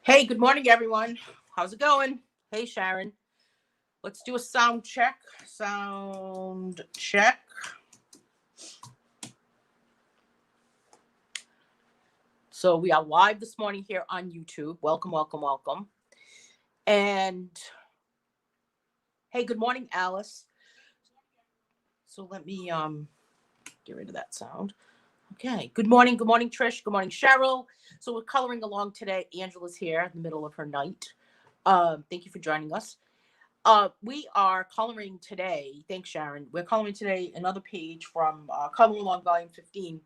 Hey, good morning, everyone. How's it going? Hey, Sharon. Let's do a sound check. Sound check. So we are live this morning here on YouTube. Welcome, welcome, welcome. And hey, good morning, Alice. So let me get rid of that sound. Okay. Good morning, Trish. Good morning, Cheryl. So we're coloring along today. Angela's here in the middle of her night. Thank you for joining us. We are coloring today. Thanks, Sharon. We're coloring today another page from Color Along Volume 15.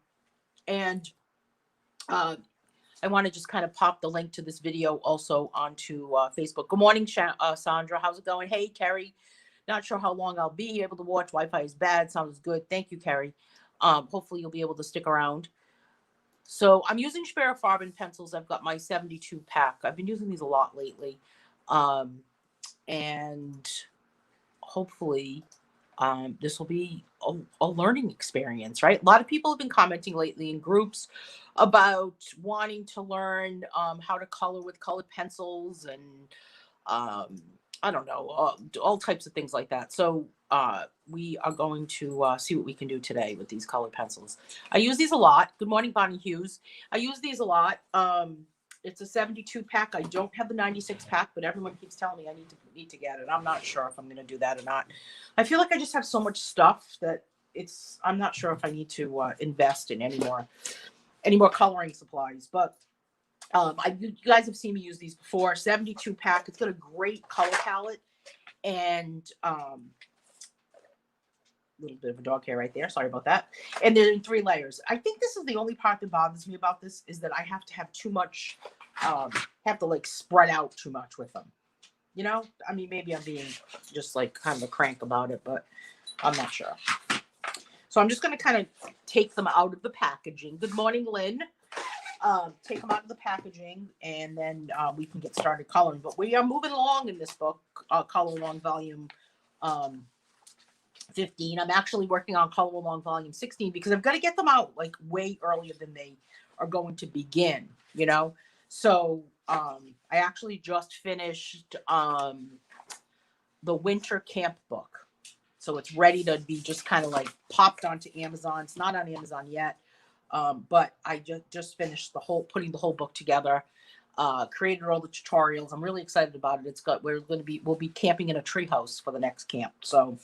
And I want to just kind of pop the link to this video also onto Facebook. Good morning, Sandra. How's it going? Hey, Carrie. Not sure how long I'll be able to watch. Wi-Fi is bad. Sounds good. Thank you, Carrie. Hopefully you'll be able to stick around. So I'm using Farben pencils. I've got my 72 pack. I've been using these a lot lately. And hopefully this will be a learning experience, right? A lot of people have been commenting lately in groups about wanting to learn how to color with colored pencils and I don't know, all types of things like that. So we are going to see what we can do today with these colored pencils. I use these a lot. Good morning, Bonnie Hughes. I use these a lot. It's a 72 pack. I don't have the 96 pack, but everyone keeps telling me I need to get it. I'm not sure if I'm going to do that or not. I feel like I just have so much stuff that I'm not sure if I need to invest in any more coloring supplies. But you guys have seen me use these before. 72 pack. It's got a great color palette and little bit of a dog hair right there. Sorry about that. And they're in 3 layers. I think this is the only part that bothers me about this is that I have to have too much, have to like spread out too much with them. You know, I mean, maybe I'm being just like kind of a crank about it, but I'm not sure. So I'm just going to kind of take them out of the packaging. Good morning, Lynn. Take them out of the packaging and then we can get started coloring. But we are moving along in this book, Color Along Volume 15. I'm actually working on Color Along Volume 16 because I've got to get them out like way earlier than they are going to begin, you know? So I actually just finished the winter camp book. So it's ready to be just kind of like popped onto Amazon. It's not on Amazon yet, but I just finished putting the whole book together. Created all the tutorials. I'm really excited about it. We'll be camping in a treehouse for the next camp. So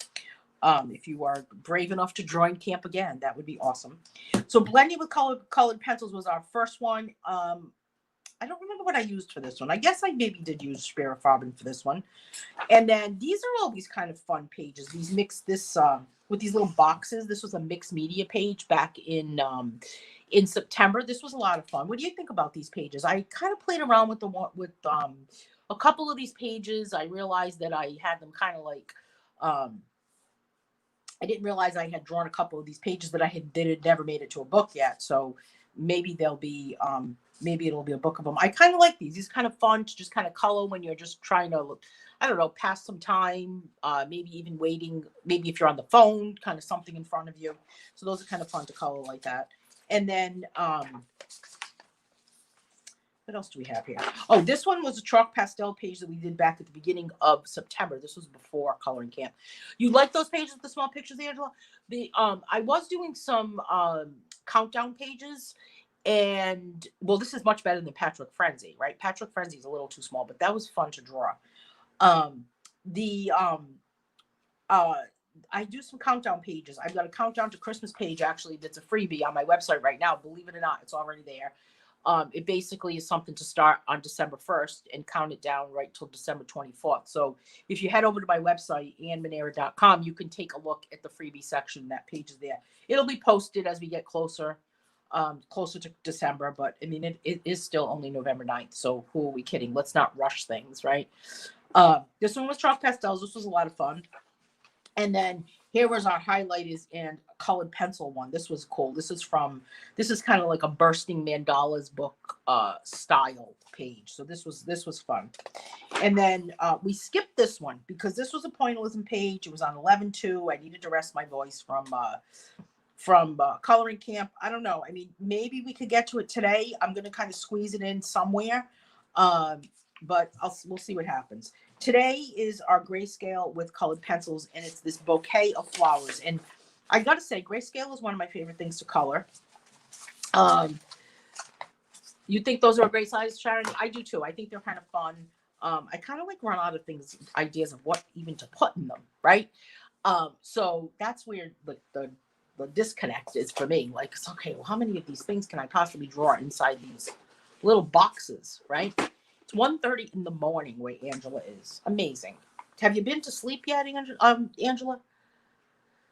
if you are brave enough to join camp again, that would be awesome. So blending with colored pencils was our first one. I don't remember what I used for this one. I guess I maybe did use Farben for this one. And then these are all these kind of fun pages. These mixed with these little boxes. This was a mixed media page back in September. This was a lot of fun. What do you think about these pages? I kind of played around with a couple of these pages. I realized that I had them kind of like I didn't realize I had drawn a couple of these pages that had never made it to a book yet. So maybe they'll be maybe it'll be a book of them. I kind of like these. These are kind of fun to just kind of color when you're just trying to, I don't know, pass some time, maybe even waiting, maybe if you're on the phone, kind of something in front of you. So those are kind of fun to color like that. And then what else do we have here? Oh, this one was a chalk pastel page that we did back at the beginning of September. This was before coloring camp. You like those pages with the small pictures, Angela? I was doing some countdown pages, and well, this is much better than Patchwork Frenzy, right? Patchwork Frenzy is a little too small, but that was fun to draw. I do some countdown pages. I've got a countdown to Christmas page actually that's a freebie on my website right now. Believe it or not, it's already there. It basically is something to start on December 1st and count it down right till December 24th. So if you head over to my website, annemanera.com, you can take a look at the freebie section. That page is there. It'll be posted as we get closer to December. But I mean, it is still only November 9th. So who are we kidding? Let's not rush things, right? This one was chalk pastels. This was a lot of fun. And then here was our highlighters and colored pencil one. This was cool. This is kind of like a bursting mandalas book style page. So this was fun. And then we skipped this one because this was a pointillism page. It was on 11/2. I needed to rest my voice from coloring camp. I don't know. I mean, maybe we could get to it today. I'm going to kind of squeeze it in somewhere. But we'll see what happens. Today is our grayscale with colored pencils, and it's this bouquet of flowers. And I gotta say, grayscale is one of my favorite things to color. You think those are a great size, Sharon? I do too. I think they're kind of fun. I kind of like run out of ideas of what even to put in them, right? So that's where the disconnect is for me. Like, it's okay, well, how many of these things can I possibly draw inside these little boxes, right? It's 1:30 in the morning where Angela is. Amazing. Have you been to sleep yet, Angela?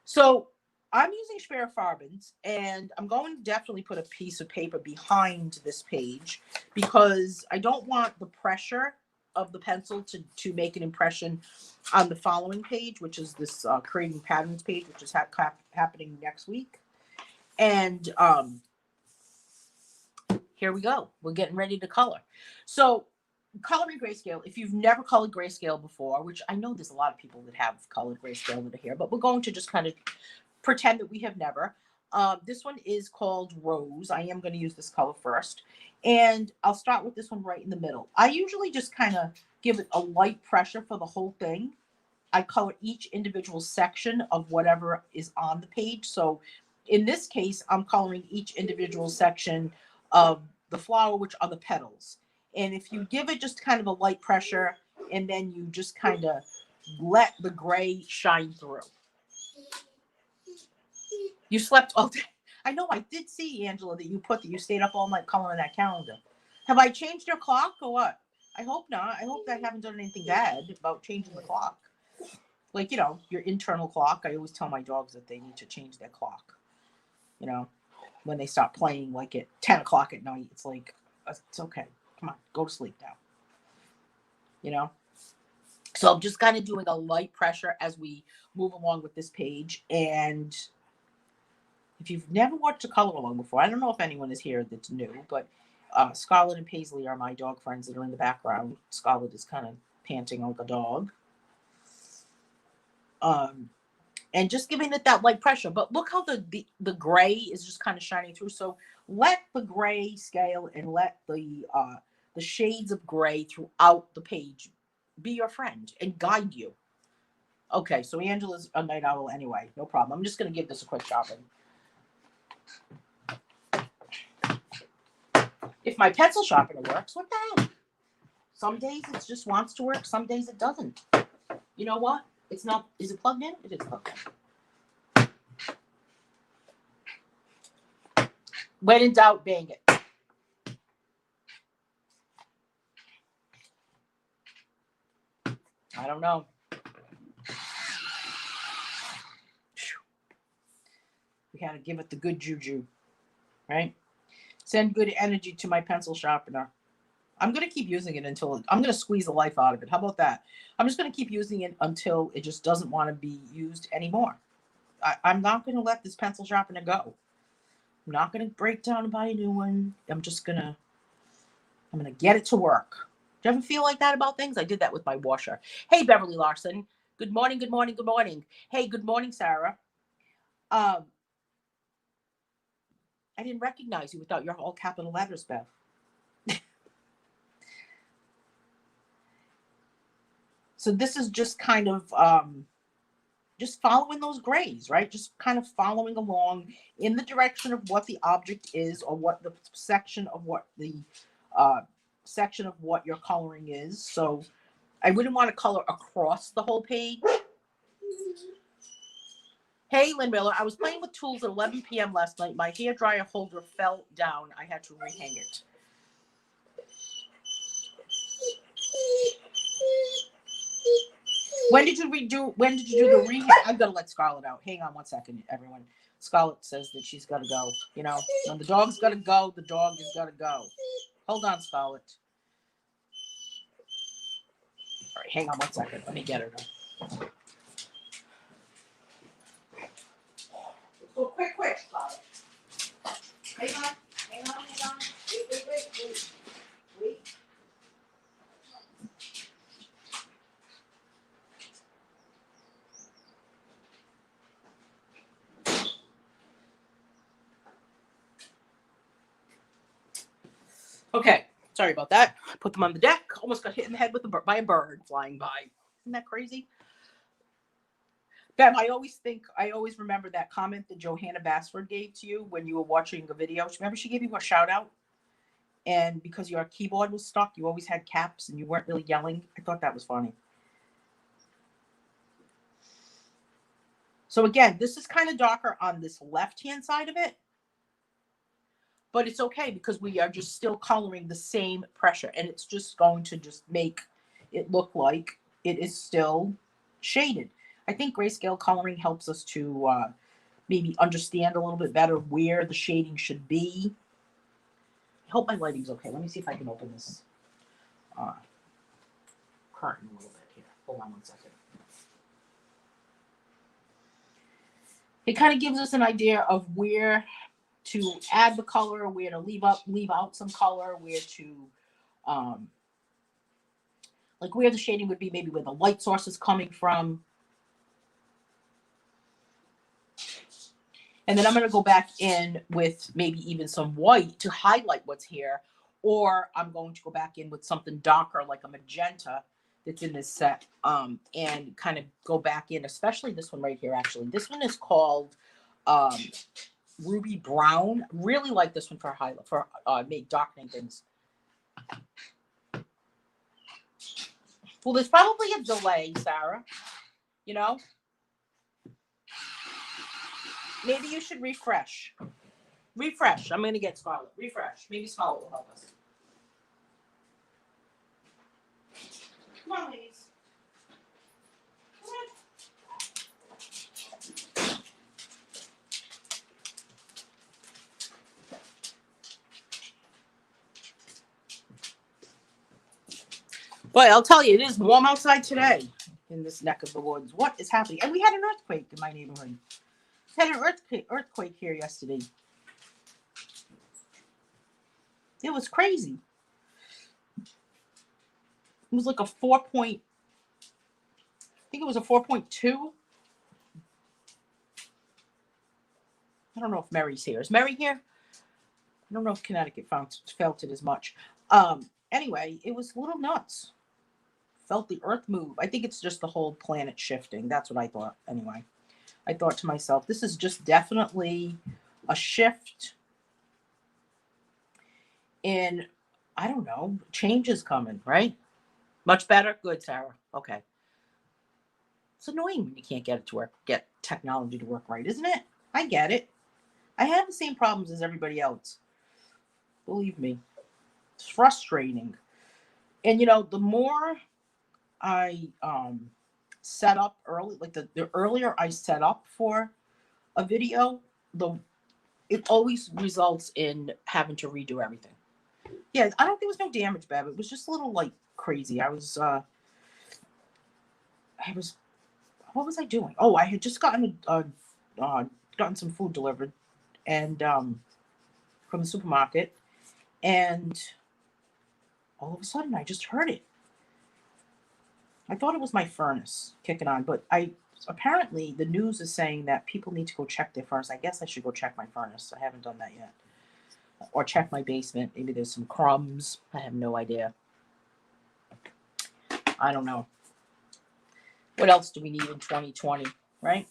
So I'm using Schwer Farbens, and I'm going to definitely put a piece of paper behind this page because I don't want the pressure of the pencil to make an impression on the following page, which is this creating patterns page, which is happening next week. And here we go. We're getting ready to color. So coloring grayscale, if you've never colored grayscale before, which I know there's a lot of people that have colored grayscale that are here, but we're going to just kind of pretend that we have never. This one is called Rose. I am going to use this color first. And I'll start with this one right in the middle. I usually just kind of give it a light pressure for the whole thing. I color each individual section of whatever is on the page. So in this case, I'm coloring each individual section of the flower, which are the petals. And if you give it just kind of a light pressure, and then you just kind of let the gray shine through. You slept all day. I know, I did see, Angela, that you stayed up all night coloring that calendar. Have I changed your clock or what? I hope not. I hope I haven't done anything bad about changing the clock. Like, your internal clock. I always tell my dogs that they need to change their clock. When they stop playing, like at 10 o'clock at night, it's like, it's okay. Come on, go to sleep now. So I'm just kind of doing a light pressure as we move along with this page. And if you've never watched a color along before, I don't know if anyone is here that's new, but Scarlett and Paisley are my dog friends that are in the background. Scarlett is kind of panting like a dog. And just giving it that light pressure. But look how the gray is just kind of shining through. So let the gray scale and let the shades of gray throughout the page be your friend and guide you. Okay, so Angela's a night owl anyway. No problem. I'm just going to give this a quick sharpen. If my pencil sharpener works, what the hell? Some days it just wants to work. Some days it doesn't. You know what? It's not. Is it plugged in? It is plugged in. When in doubt, bang it. I don't know. We gotta give it the good juju, right? Send good energy to my pencil sharpener. I'm going to keep using it until I'm going to squeeze the life out of it. How about that? I'm just going to keep using it until it just doesn't want to be used anymore. I'm not going to let this pencil sharpener go. I'm not going to break down and buy a new one. I'm going to get it to work. Do you ever feel like that about things? I did that with my washer. Hey, Beverly Larson. Good morning, good morning, good morning. Hey, good morning, Sarah. I didn't recognize you without your all capital letters, Bev. So this is just kind of just following those grays, right? Just kind of following along in the direction of what the object is, or what the section of what you're coloring is. So I wouldn't want to color across the whole page. Hey, Lynn Miller, I was playing with tools at 11 p.m. last night. My hairdryer holder fell down. I had to rehang it. When did you do the rehang? I'm going to let Scarlett out. Hang on one second, everyone. Scarlett says that she's got to go. When the dog's got to go, the dog is got to go. Hold on, Scarlett. All right, hang on one second. Let me get her now. So quick, Scarlett. Hang on. Wait. Okay, sorry about that. Put them on the deck. Almost got hit in the head by a bird flying by. Isn't that crazy? Bev, I always remember that comment that Johanna Bassford gave to you when you were watching a video. Remember she gave you a shout out? And because your keyboard was stuck, you always had caps and you weren't really yelling. I thought that was funny. So again, this is kind of darker on this left-hand side of it. But it's okay because we are just still coloring the same pressure. And it's just going to just make it look like it is still shaded. I think grayscale coloring helps us to maybe understand a little bit better where the shading should be. I hope my lighting's okay. Let me see if I can open this curtain a little bit here. Hold on 1 second. It kind of gives us an idea of where to add the color, where to leave out some color, where to like where the shading would be, maybe where the light source is coming from. And then I'm going to go back in with maybe even some white to highlight what's here. Or I'm going to go back in with something darker like a magenta that's in this set and kind of go back in, especially this one right here, actually. This one is called Ruby Brown. Really like this one for highlight, for make darkening things. Well, there's probably a delay, Sarah. You know? Maybe you should refresh. Refresh. I'm going to get Scarlett. Refresh. Maybe Scarlett will help us. Come on, ladies. Come on. Boy, I'll tell you, it is warm outside today in this neck of the woods. What is happening? And we had an earthquake in my neighborhood. We had an earthquake here yesterday. It was crazy. It was like a 4 point, I think it was a 4.2. I don't know if Mary's here. Is Mary here? I don't know if Connecticut felt it as much. Anyway, it was a little nuts. Felt the earth move. I think it's just the whole planet shifting. That's what I thought anyway. I thought to myself, this is just definitely a shift in, I don't know, change is coming, right? Much better? Good, Sarah. Okay. It's annoying when you can't get it to work, get technology to work right, isn't it? I get it. I have the same problems as everybody else. Believe me. It's frustrating. And, you know, the more I set up early, like the earlier I set up for a video, it always results in having to redo everything. Yeah, I don't think there was no damage, Bev. It was just a little like crazy. I was what was I doing? Oh, I had just gotten some food delivered and from the supermarket, and all of a sudden I just heard it. I thought it was my furnace kicking on, but apparently the news is saying that people need to go check their furnace. I guess I should go check my furnace. I haven't done that yet. Or check my basement. Maybe there's some crumbs. I have no idea. I don't know. What else do we need in 2020, right?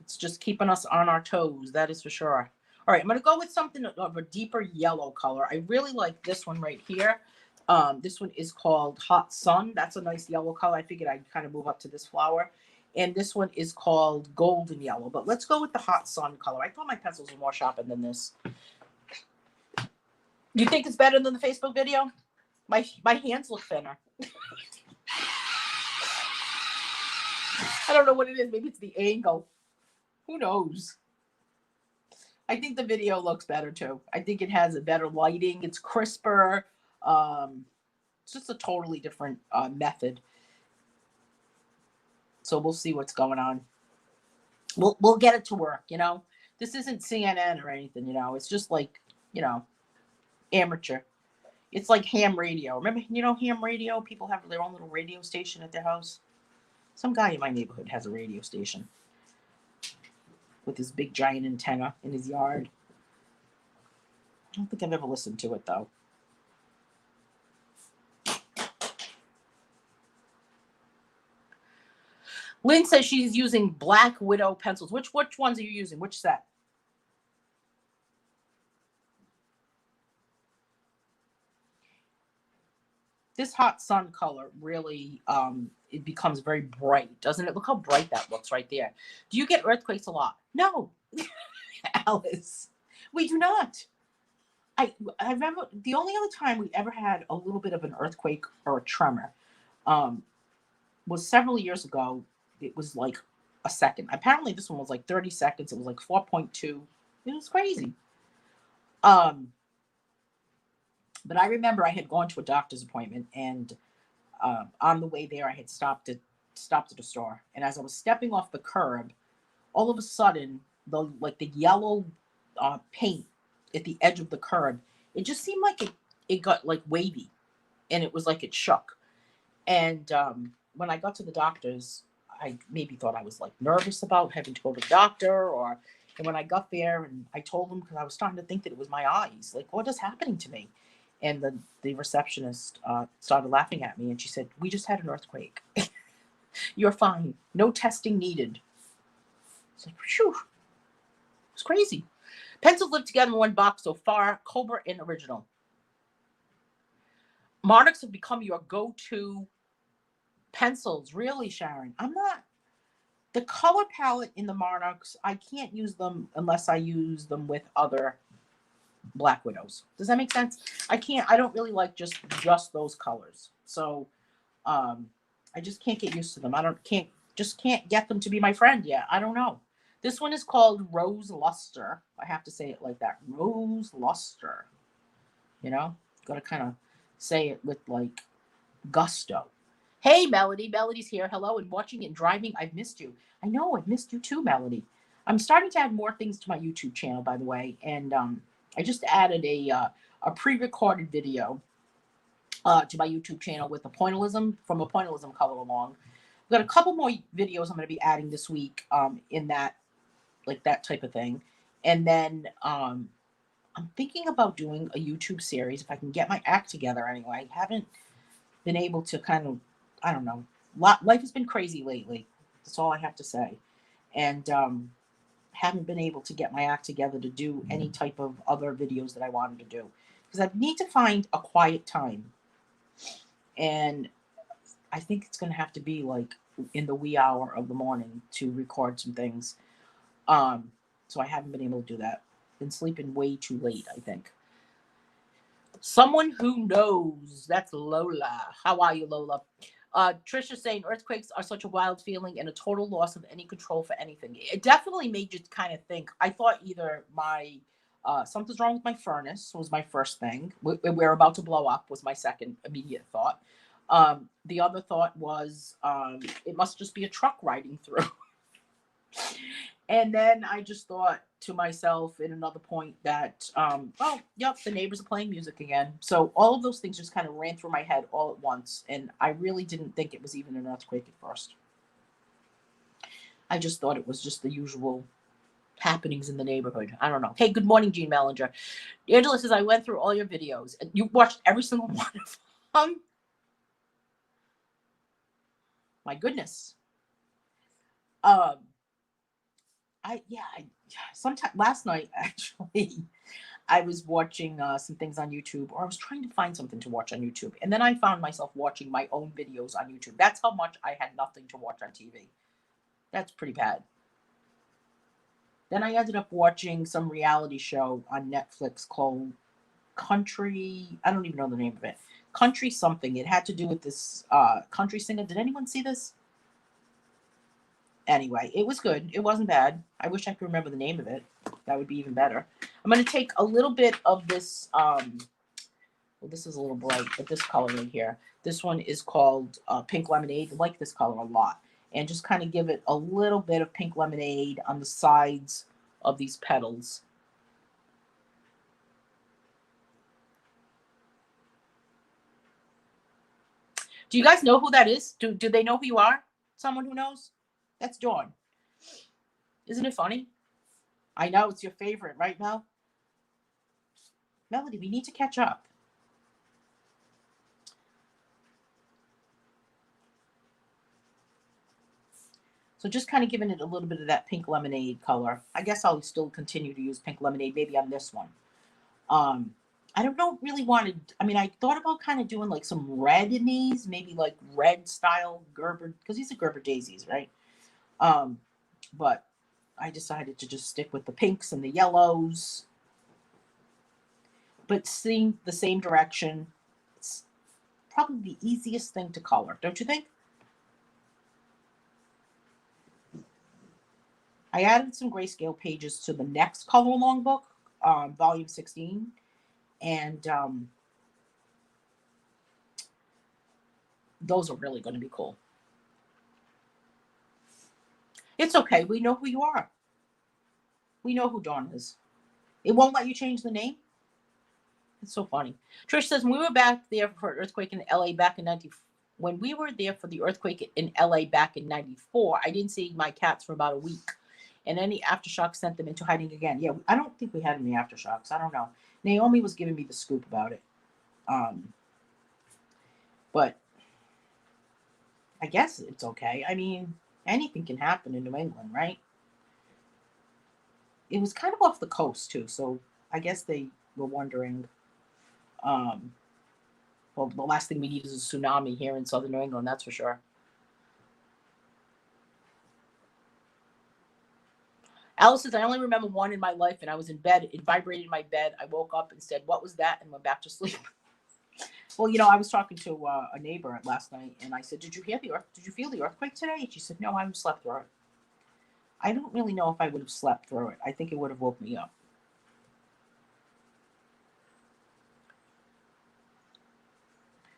It's just keeping us on our toes, that is for sure. All right, I'm going to go with something of a deeper yellow color. I really like this one right here. This one is called Hot Sun. That's a nice yellow color. I figured I'd kind of move up to this flower. And this one is called Golden Yellow. But let's go with the Hot Sun color. I thought my pencils were more sharper than this. You think it's better than the Facebook video? My hands look thinner. I don't know what it is. Maybe it's the angle. Who knows? I think the video looks better too. I think it has a better lighting. It's crisper. It's just a totally different method. So we'll see what's going on. We'll get it to work, you know. This isn't CNN or anything, you know. It's just like, you know, amateur. It's like ham radio. Remember, you know, ham radio? People have their own little radio station at their house. Some guy in my neighborhood has a radio station with his big giant antenna in his yard. I don't think I've ever listened to it though. Lynn says she's using Black Widow pencils. Which ones are you using? Which set? This hot sun color really, it becomes very bright, doesn't it? Look how bright that looks right there. Do you get earthquakes a lot? No, Alice, we do not. I remember the only other time we ever had a little bit of an earthquake or a tremor um, was several years ago. It was like a second. Apparently, this one was like 30 seconds. It was like 4.2. It was crazy. Um, but I remember I had gone to a doctor's appointment, and on the way there, I had stopped at a store. And as I was stepping off the curb, all of a sudden, the yellow paint at the edge of the curb, it just seemed like it got like wavy, and it was like it shook. And when I got to the doctor's, I maybe thought I was like nervous about having to go to the doctor, or and when I got there and I told him, because I was starting to think that it was my eyes, like what is happening to me? And the receptionist started laughing at me, and she said, "We just had an earthquake. You're fine. No testing needed." It's like, phew, it's crazy. Pencils live together in one box so far. Cobra and original. Monarchs have become your go-to pencils. Really, Sharon? I'm not. The color palette in the Monarchs, I can't use them unless I use them with other Black Widows. Does that make sense? I don't really like just those colors. So I just can't get used to them. Can't get them to be my friend yet. I don't know. This one is called Rose Luster. I have to say it like that. Rose Luster. You know? Gotta kind of say it with like gusto. Hey, Melody. Melody's here. Hello, and watching and driving. I've missed you. I know, I've missed you too, Melody. I'm starting to add more things to my YouTube channel, by the way. And I just added a pre-recorded video to my YouTube channel with a pointillism from a pointillism color along. I've got a couple more videos I'm going to be adding this week in that, like that type of thing. And then I'm thinking about doing a YouTube series if I can get my act together anyway. I haven't been able to kind of, I don't know. Life has been crazy lately. That's all I have to say. And haven't been able to get my act together to do any type of other videos that I wanted to do. Because I need to find a quiet time. And I think it's going to have to be like in the wee hour of the morning to record some things. So I haven't been able to do that. Been sleeping way too late, I think. Someone who knows. That's Lola. How are you, Lola? Trisha saying earthquakes are such a wild feeling and a total loss of any control for anything. It definitely made you kind of think. I thought either my something's wrong with my furnace was my first thing. We're about to blow up was my second immediate thought. The other thought was it must just be a truck riding through. And then I just thought to myself in another point that, oh, yep, the neighbors are playing music again. So all of those things just kind of ran through my head all at once. And I really didn't think it was even an earthquake at first. I just thought it was just the usual happenings in the neighborhood. I don't know. Hey, good morning, Jean Mellinger. Angela says, I went through all your videos. And you watched every single one of them? My goodness. Sometime last night actually, I was watching some things on YouTube, or I was trying to find something to watch on YouTube, and then I found myself watching my own videos on YouTube. That's how much I had nothing to watch on TV. That's pretty bad. Then I ended up watching some reality show on Netflix called Country. I don't even know the name of it. Country something. It had to do with this country singer. Did anyone see this? Anyway, it was good. It wasn't bad. I wish I could remember the name of it. That would be even better. I'm going to take a little bit of this. Well, this is a little bright, but this color right here. This one is called Pink Lemonade. I like this color a lot. And just kind of give it a little bit of pink lemonade on the sides of these petals. Do you guys know who that is? Do they know who you are? Someone who knows? That's Dawn. Isn't it funny? I know it's your favorite, right, Mel? Melody, we need to catch up. So just kind of giving it a little bit of that pink lemonade color. I guess I'll still continue to use pink lemonade, maybe on this one. Um, I don't know, really wanted, I mean, I thought about kind of doing like some red in these, maybe like red style Gerber, because these are Gerber daisies, right? Um, but I decided to just stick with the pinks and the yellows, but seeing the same direction. It's probably the easiest thing to color, don't you think? I added some grayscale pages to the next color along book, volume 16, and those are really going to be cool. It's okay. We know who you are. We know who Dawn is. It won't let you change the name. It's so funny. Trish says when we were back there for an earthquake in LA back in 90. When we were there for the earthquake in LA back in 94, I didn't see my cats for about a week. And any aftershocks sent them into hiding again. Yeah, I don't think we had any aftershocks. I don't know. Naomi was giving me the scoop about it. But I guess it's okay. I mean, anything can happen in New England, right? It was kind of off the coast too, so I guess they were wondering. Well, the last thing we need is a tsunami here in southern New England, that's for sure. Alice says, I only remember one in my life, and I was in bed. It vibrated in my bed. I woke up and said, what was that? And went back to sleep. Well, I was talking to a neighbor last night, and I said, did you feel the earthquake today? And she said, no, I haven't slept through it. I don't really know if I would have slept through it. I think it would have woke me up.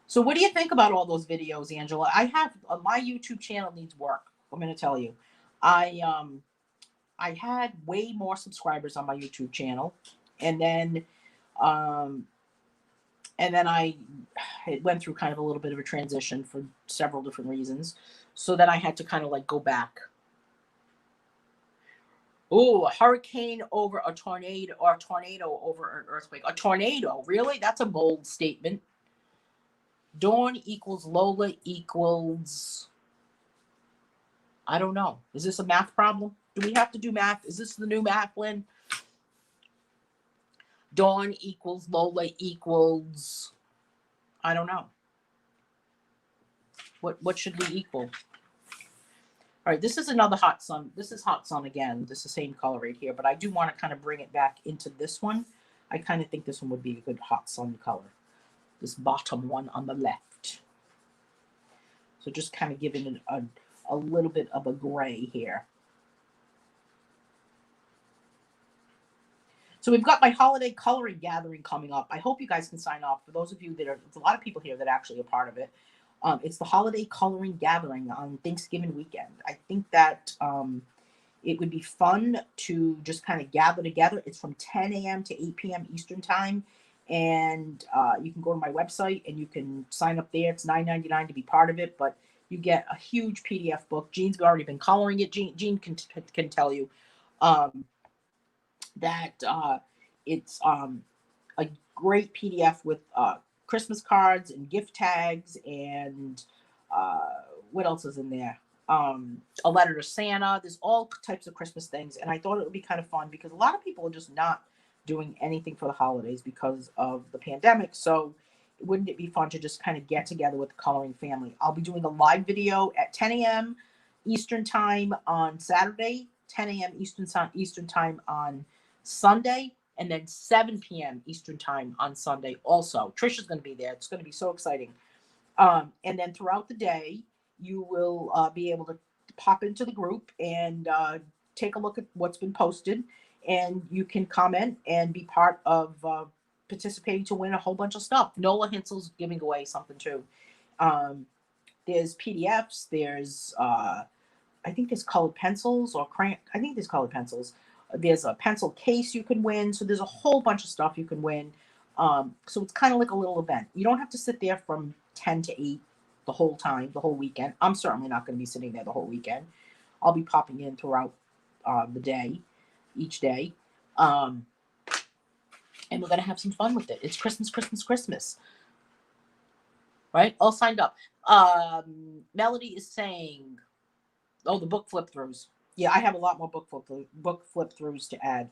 So what do you think about all those videos, Angela? I have my YouTube channel needs work. I'm going to tell you. I had way more subscribers on my YouTube channel, and then I it went through kind of a little bit of a transition for several different reasons. So then I had to kind of like go back. Oh, a hurricane over a tornado, or a tornado over an earthquake. A tornado, really? That's a bold statement. Dawn equals Lola equals, I don't know. Is this a math problem? Do we have to do math? Is this the new math, Lynn? Dawn equals Lola equals, I don't know. What should we equal? All right, this is another hot sun. This is hot sun again. This is the same color right here, but I do want to kind of bring it back into this one. I kind of think this one would be a good hot sun color. This bottom one on the left. So just kind of giving it a little bit of a gray here. So we've got my holiday coloring gathering coming up. I hope you guys can sign off. For those of you that are, there's a lot of people here that actually are part of it. It's the holiday coloring gathering on Thanksgiving weekend. I think that it would be fun to just kind of gather together. It's from 10 a.m. to 8 p.m. Eastern time. And you can go to my website and you can sign up there. It's $9.99 to be part of it, but you get a huge PDF book. Jean's already been coloring it. Jean can tell you that it's a great PDF with Christmas cards and gift tags and what else is in there? A letter to Santa. There's all types of Christmas things, and I thought it would be kind of fun because a lot of people are just not doing anything for the holidays because of the pandemic. So wouldn't it be fun to just kind of get together with the coloring family? I'll be doing a live video at 10 a.m. Eastern time on Saturday, 10 a.m. Eastern time on Sunday, and then 7 p.m. Eastern time on Sunday also. Trisha's going to be there. It's going to be so exciting. And then throughout the day, you will be able to pop into the group and take a look at what's been posted, and you can comment and be part of participating to win a whole bunch of stuff. Nola Hinsel's giving away something too. There's PDFs. There's I think there's colored pencils or crayon. I think there's colored pencils. There's a pencil case you can win. So there's a whole bunch of stuff you can win. So it's kind of like a little event. You don't have to sit there from 10 to 8 the whole time, the whole weekend. I'm certainly not going to be sitting there the whole weekend. I'll be popping in throughout the day, each day. And we're going to have some fun with it. It's Christmas, Christmas, Christmas. Right? All signed up. Melody is saying, Oh, the book flip throughs. Yeah, I have a lot more book flip throughs to add.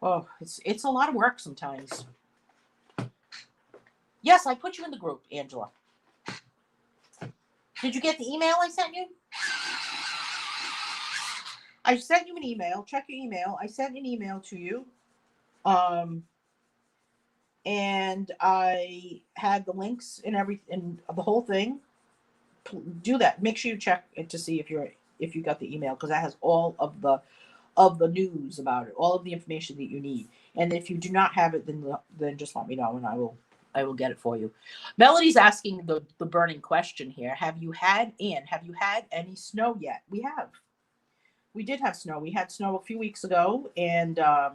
Oh, it's a lot of work sometimes. Yes, I put you in the group, Angela. Did you get the email I sent you? I sent you an email. Check your email. I sent an email to you. And I had the links and everything, the whole thing. Do that. Make sure you check it to see if you got the email, because that has all of the news about it, all of the information that you need. And if you do not have it, then just let me know and I will get it for you. Melody's asking the burning question here. Have you had any snow yet? We have. We did have snow. We had snow a few weeks ago, and I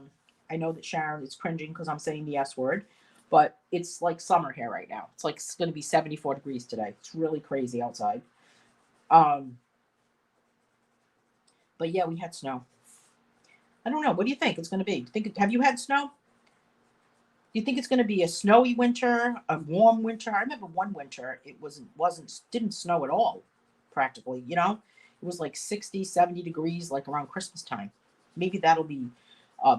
know that Sharon is cringing because I'm saying the S word, but it's like summer here right now. It's going to be 74 degrees today. It's really crazy outside. But yeah, we had snow. I don't know. What do you think it's going to be? Have you had snow? Do you think it's going to be a snowy winter, a warm winter? I remember one winter it didn't snow at all, practically. It was like 60, 70 degrees, like around Christmas time. Maybe that'll be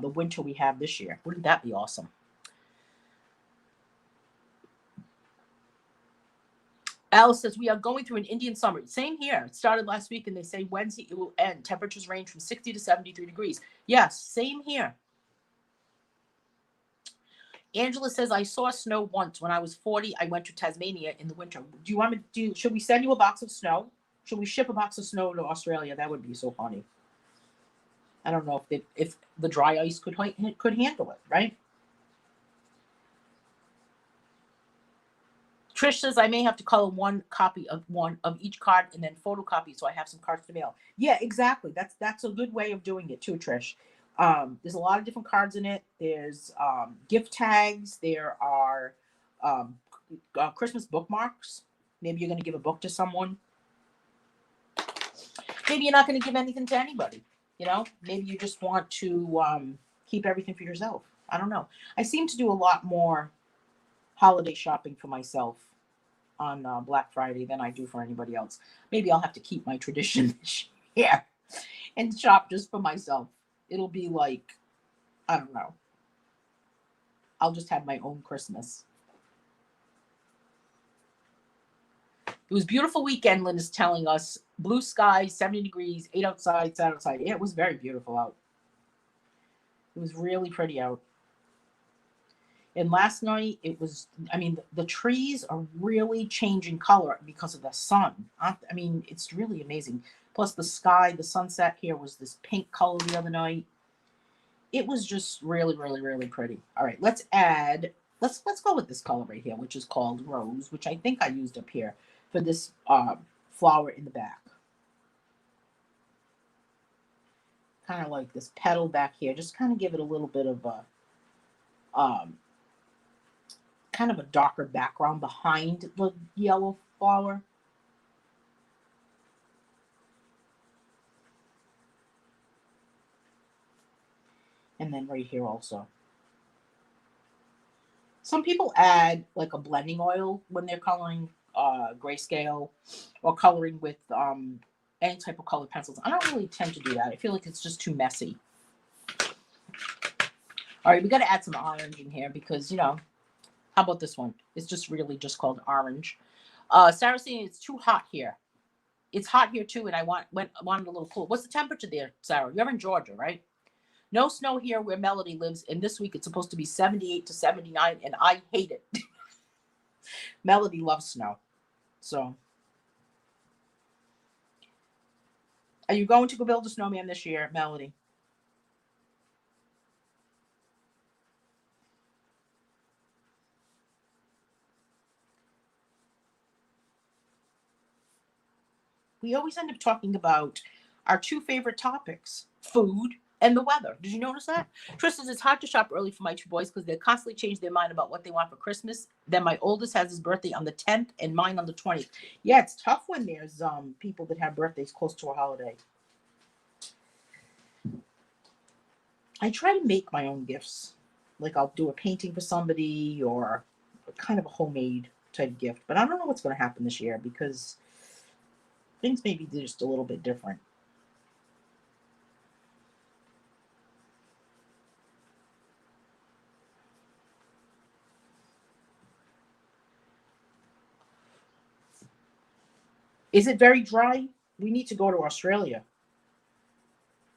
the winter we have this year. Wouldn't that be awesome? Alice says, we are going through an Indian summer. Same here. It started last week, and they say Wednesday it will end. Temperatures range from 60 to 73 degrees. Yes, same here. Angela says, I saw snow once. When I was 40, I went to Tasmania in the winter. Do you want me should we send you a box of snow? Should we ship a box of snow to Australia? That would be so funny. I don't know if the dry ice could handle it, right? Trish says, I may have to color one copy of each card and then photocopy so I have some cards to mail. Yeah, exactly. That's a good way of doing it too, Trish. There's a lot of different cards in it. There's gift tags. There are Christmas bookmarks. Maybe you're going to give a book to someone. Maybe you're not going to give anything to anybody. Maybe you just want to keep everything for yourself. I don't know. I seem to do a lot more holiday shopping for myself on Black Friday than I do for anybody else. Maybe I'll have to keep my tradition this year and shop just for myself. It'll be like, I don't know. I'll just have my own Christmas. It was a beautiful weekend, Lynn is telling us. Blue sky, 70 degrees, 8 outside, sat outside. Yeah, it was very beautiful out. It was really pretty out. And last night, the trees are really changing color because of the sun. It's really amazing. Plus the sky, the sunset here was this pink color the other night. It was just really, really, really pretty. All right, let's go with this color right here, which is called Rose, which I think I used up here for this flower in the back. Kind of like this petal back here. Just kind of give it a little bit of a kind of a darker background behind the yellow flower. And then right here also. Some people add like a blending oil when they're coloring grayscale or coloring with any type of colored pencils. I don't really tend to do that. I feel like it's just too messy. All right, we got to add some orange in here because, how about this one? It's just really just called orange. Sarah's saying it's too hot here. It's hot here too, and I wanted a little cool. What's the temperature there, Sarah? You're in Georgia, right? No snow here where Melody lives, and this week it's supposed to be 78 to 79, and I hate it. Melody loves snow. So, are you going to go build a snowman this year, Melody? We always end up talking about our two favorite topics, food and the weather. Did you notice that? Tristan, it's hard to shop early for my two boys because they constantly change their mind about what they want for Christmas. Then my oldest has his birthday on the 10th and mine on the 20th. Yeah, it's tough when there's people that have birthdays close to a holiday. I try to make my own gifts. Like I'll do a painting for somebody or kind of a homemade type gift. But I don't know what's going to happen this year because Things may be just a little bit different. Is it very dry? We need to go to Australia.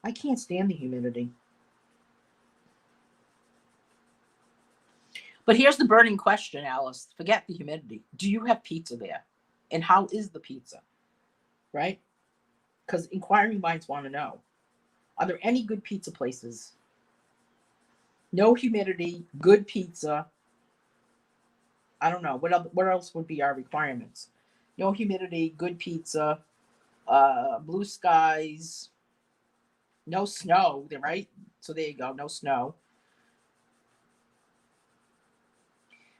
I can't stand the humidity. But here's the burning question, Alice. Forget the humidity. Do you have pizza there? And how is the pizza? Right? Because inquiring minds want to know. Are there any good pizza places? No humidity, good pizza. I don't know. What else would be our requirements? No humidity, good pizza, blue skies, no snow, right? So there you go, no snow.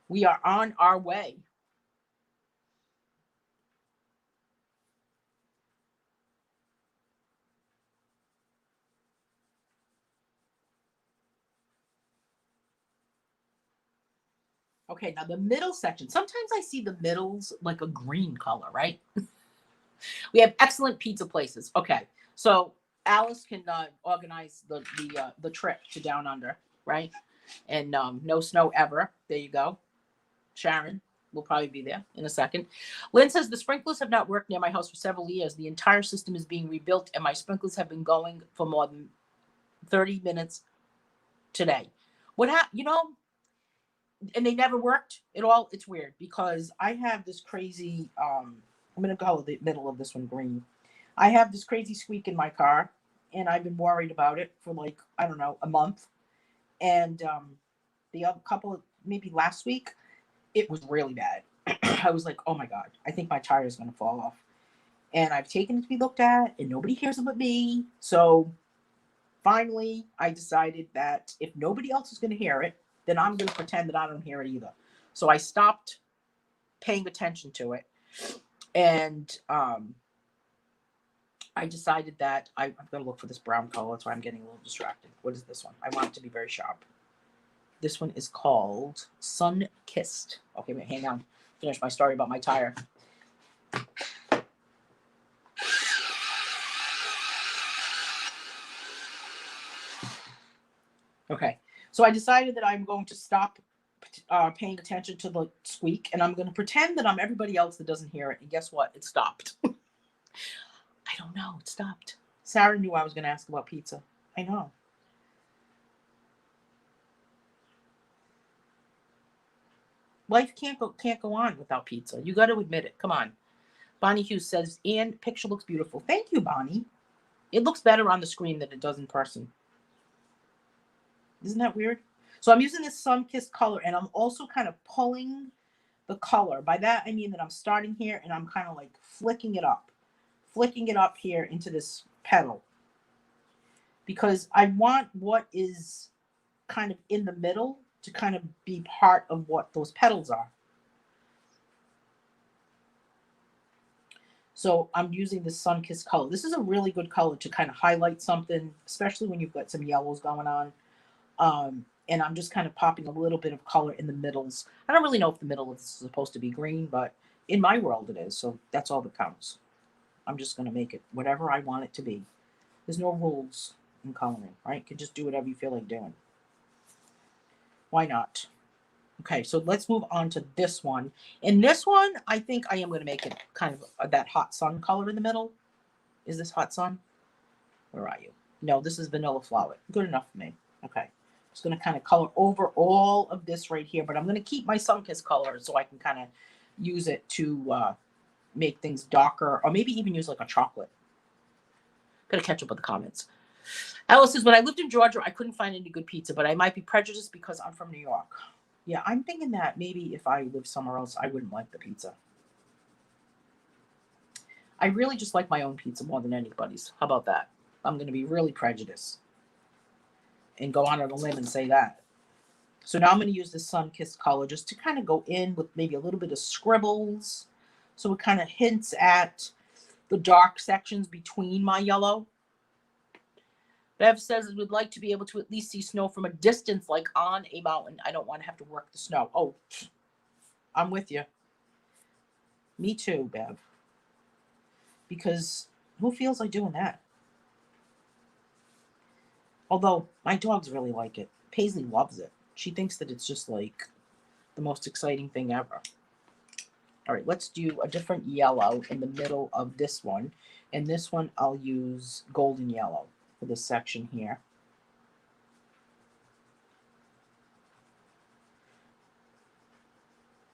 We are on our way. Okay, now the middle section. Sometimes I see the middles like a green color, right? We have excellent pizza places. Okay, so Alice can organize the trip to Down Under, right? And no snow ever. There you go. Sharon will probably be there in a second. Lynn says the sprinklers have not worked near my house for several years. The entire system is being rebuilt, and my sprinklers have been going for more than 30 minutes today. What happened? And they never worked at all. It's weird because I have this crazy. I'm gonna call the middle of this one green. I have this crazy squeak in my car, and I've been worried about it for like I don't know a month. And the other couple of maybe last week, it was really bad. I was like, oh my God, I think my tire is going to fall off. And I've taken it to be looked at, and nobody hears about me. So finally, I decided that if nobody else is going to hear it, then I'm going to pretend that I don't hear it either. So I stopped paying attention to it. And I decided that I'm going to look for this brown color. That's why I'm getting a little distracted. What is this one? I want it to be very sharp. This one is called Sun Kissed. Okay, wait, hang on. Finish my story about my tire. Okay, so I decided that I'm going to stop paying attention to the squeak, and I'm going to pretend that I'm everybody else that doesn't hear it. And guess what? It stopped. I don't know. It stopped. Sarah knew I was going to ask about pizza. I know. Life can't go on without pizza. You got to admit it. Come on. Bonnie Hughes says, "Anne, picture looks beautiful." Thank you, Bonnie. It looks better on the screen than it does in person. Isn't that weird? So I'm using this sun-kissed color, and I'm also kind of pulling the color. By that, I mean that I'm starting here, and I'm kind of like flicking it up here into this petal. Because I want what is kind of in the middle to kind of be part of what those petals are. So I'm using this sun-kissed color. This is a really good color to kind of highlight something, especially when you've got some yellows going on. And I'm just kind of popping a little bit of color in the middles. I don't really know if the middle is supposed to be green, but in my world it is. So that's all that counts. I'm just going to make it whatever I want it to be. There's no rules in coloring, right? You can just do whatever you feel like doing. Why not? Okay, so let's move on to this one. In this one, I think I am going to make it kind of that hot sun color in the middle. Is this hot sun? Where are you? No, this is vanilla flower. Good enough for me. Okay. Just going to kind of color over all of this right here, but I'm going to keep my sun-kissed color so I can kind of use it to make things darker, or maybe even use like a chocolate. Got to catch up with the comments. Alice says, when I lived in Georgia, I couldn't find any good pizza, but I might be prejudiced because I'm from New York. Yeah, I'm thinking that maybe if I lived somewhere else, I wouldn't like the pizza. I really just like my own pizza more than anybody's. How about that? I'm going to be really prejudiced and go on a limb and say that. So now I'm going to use this sun-kissed color just to kind of go in with maybe a little bit of scribbles. So it kind of hints at the dark sections between my yellow. Bev says, would like to be able to at least see snow from a distance, like on a mountain. I don't want to have to work the snow. Oh, I'm with you. Me too, Bev. because who feels like doing that? Although my dogs really like it. Paisley loves it. She thinks that it's just like the most exciting thing ever. All right, let's do a different yellow in the middle of this one. And this one I'll use golden yellow for this section here.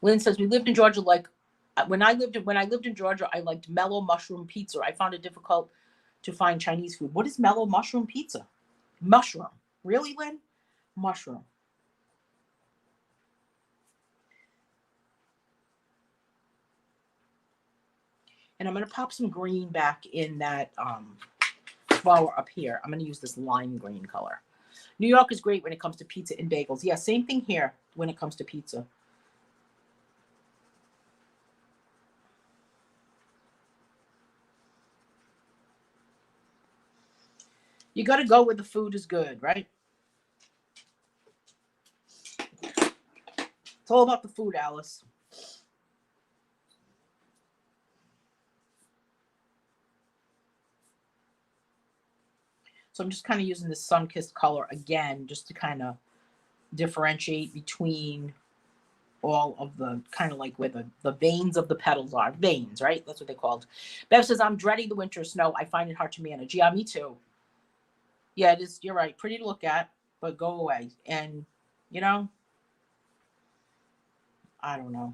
Lynn says we lived in Georgia like when I lived in Georgia, I liked mellow mushroom pizza. I found it difficult to find Chinese food. What is mellow mushroom pizza? Mushroom. Really, Lynn? Mushroom. And I'm going to pop some green back in that flower up here. I'm going to use this lime green color. New York is great when it comes to pizza and bagels. Yeah, same thing here when it comes to pizza. You got to go where the food is good, right? It's all about the food, Alice. So I'm just kind of using this sun-kissed color again, just to kind of differentiate between all of the kind of like where the veins of the petals are. Veins, right? That's what they're called. Bev says, I'm dreading the winter snow. I find it hard to manage. Yeah, me too. Yeah, it is. You're right. Pretty to look at, but go away. And, you know, I don't know.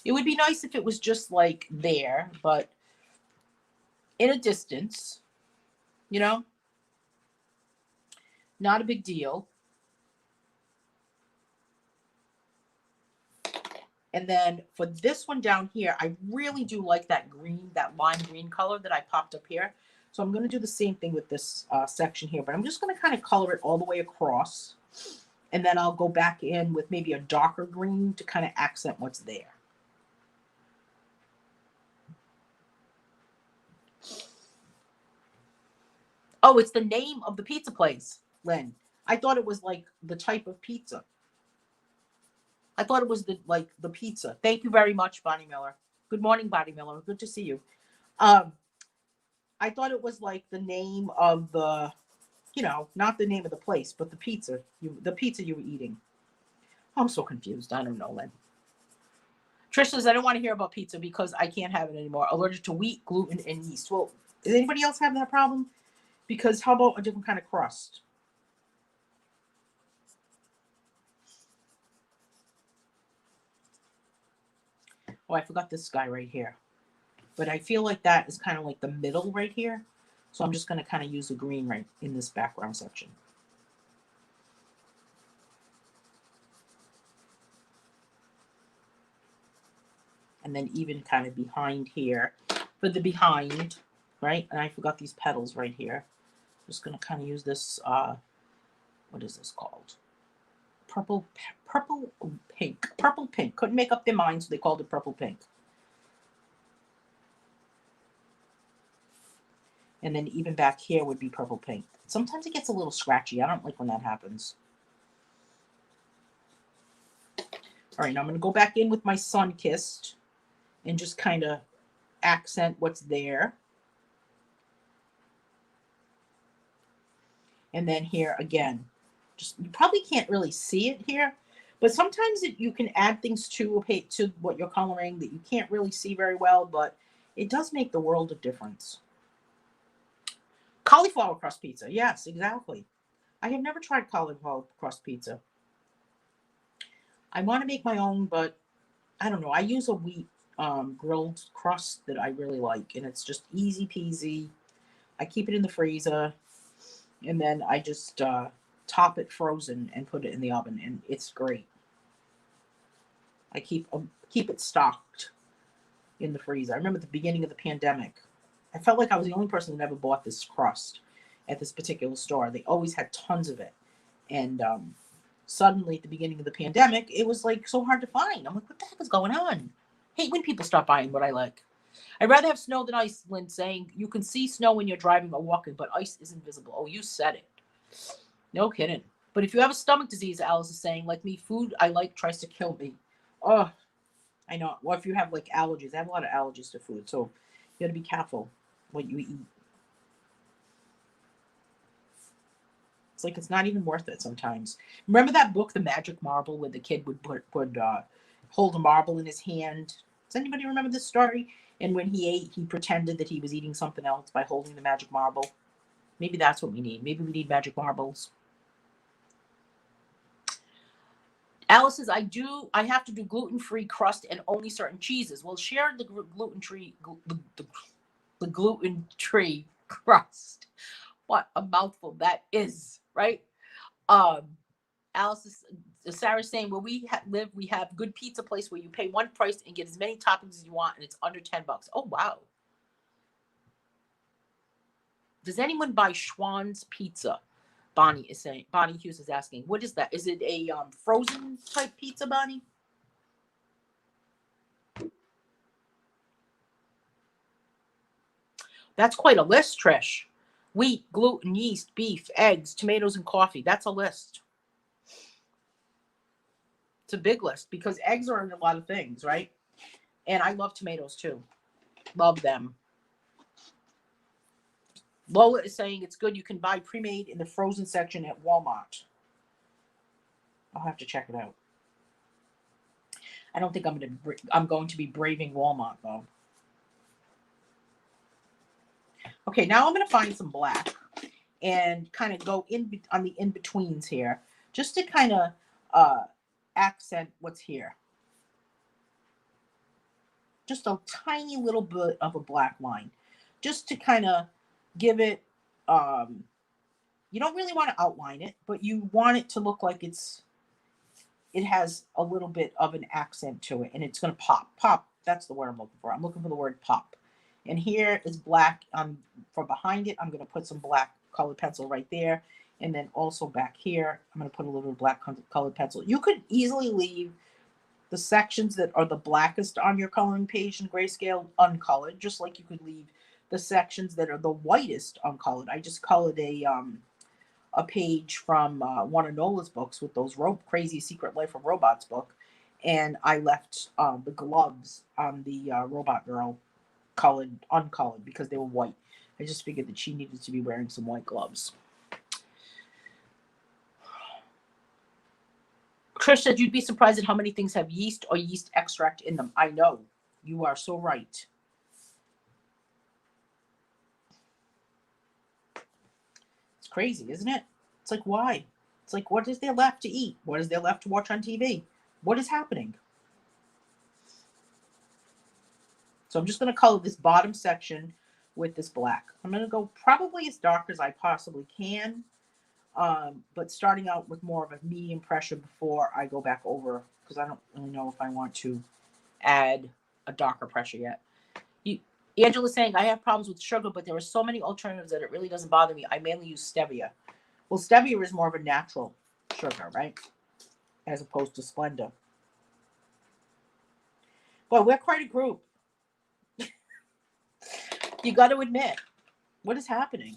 It would be nice if it was just like there, but in a distance, you know, not a big deal. And then for this one down here, I really do like that green, that lime green color that I popped up here. So I'm going to do the same thing with this section here, but I'm just going to kind of color it all the way across. And then I'll go back in with maybe a darker green to kind of accent what's there. Oh, it's the name of the pizza place, Lynn. I thought it was like the type of pizza. I thought it was the pizza. Thank you very much, Bonnie Miller. Good morning, Bonnie Miller. Good to see you. Um, I thought it was like the name of the, not the name of the place, but the pizza. The pizza you were eating. I'm so confused. I don't know, Lynn. Trish says, I don't want to hear about pizza because I can't have it anymore. Allergic to wheat, gluten, and yeast. Well, does anybody else have that problem? Because how about a different kind of crust? Oh, I forgot this guy right here. But I feel like that is kind of like the middle right here. So I'm just going to kind of use the green right in this background section. And then even kind of behind here. For the behind, right? And I forgot these petals right here. Just going to kind of use this, what is this called? Purple pink. Purple pink. Couldn't make up their minds, so they called it purple pink. And then even back here would be purple pink. Sometimes it gets a little scratchy. I don't like when that happens. All right, now I'm going to go back in with my sun-kissed and just kind of accent what's there. And then here again, just you probably can't really see it here, but sometimes you can add things to what you're coloring that you can't really see very well, but it does make the world of difference. Cauliflower crust pizza. Yes, exactly. I have never tried cauliflower crust pizza. I want to make my own, but I don't know. I use a wheat grilled crust that I really like, and it's just easy peasy. I keep it in the freezer, and then I just top it frozen and put it in the oven, and it's great. I keep it stocked in the freezer. I remember at the beginning of the pandemic, I felt like I was the only person that ever bought this crust at this particular store. They always had tons of it. And suddenly at the beginning of the pandemic, it was like so hard to find. I'm like, what the heck is going on? I hate when people stop buying what I like. I'd rather have snow than ice, Lynn, saying you can see snow when you're driving or walking, but ice is invisible. Oh, you said it. No kidding. But if you have a stomach disease, Alice is saying, like me, food I like tries to kill me. Oh, I know. Or if you have like allergies, I have a lot of allergies to food. So You got to be careful what you eat. It's like it's not even worth it sometimes. Remember that book, The Magic Marble, where the kid would hold a marble in his hand? Does anybody remember this story? And when he ate, he pretended that he was eating something else by holding the magic marble. Maybe that's what we need. Maybe we need magic marbles. Alice says, I have to do gluten-free crust and only certain cheeses. Well, share the gluten-free crust. What a mouthful that is, right? Alice is, Sarah's saying, where we live, we have good pizza place where you pay one price and get as many toppings as you want, and it's under $10. Oh, wow. Does anyone buy Schwann's Pizza? Bonnie Hughes is asking, what is that? Is it a frozen type pizza, Bonnie? That's quite a list, Trish. Wheat, gluten, yeast, beef, eggs, tomatoes, and coffee. That's a list. It's a big list because eggs are in a lot of things, right? And I love tomatoes too. Love them. Lola is saying it's good. You can buy pre-made in the frozen section at Walmart. I'll have to check it out. I don't think I'm going to be braving Walmart though. Okay, now I'm going to find some black and kind of go in on the in-betweens here, just to kind of accent what's here. Just a tiny little bit of a black line, just to kind of give it, you don't really want to outline it, but you want it to look like it has a little bit of an accent to it, and it's going to pop. Pop, that's the word I'm looking for. I'm looking for the word pop. And here is black. From behind it, I'm going to put some black colored pencil right there. And then also back here, I'm going to put a little black colored pencil. You could easily leave the sections that are the blackest on your coloring page in Grayscale uncolored, just like you could leave the sections that are the whitest uncolored. I just colored a page from one of Nola's books with those Crazy Secret Life of Robots book, and I left the gloves on the robot girl uncolored because they were white. I just figured that she needed to be wearing some white gloves. Trish said you'd be surprised at how many things have yeast or yeast extract in them. I know. You are so right. It's crazy, isn't it? It's like, why? It's like, what is there left to eat? What is there left to watch on TV? What is happening? So I'm just going to color this bottom section with this black. I'm going to go probably as dark as I possibly can, but starting out with more of a medium pressure before I go back over, because I don't really know if I want to add a darker pressure yet. Angela's saying, I have problems with sugar, but there are so many alternatives that it really doesn't bother me. I mainly use stevia. Well, stevia is more of a natural sugar, right? As opposed to Splenda. Boy, we're quite a group. You got to admit, what is happening?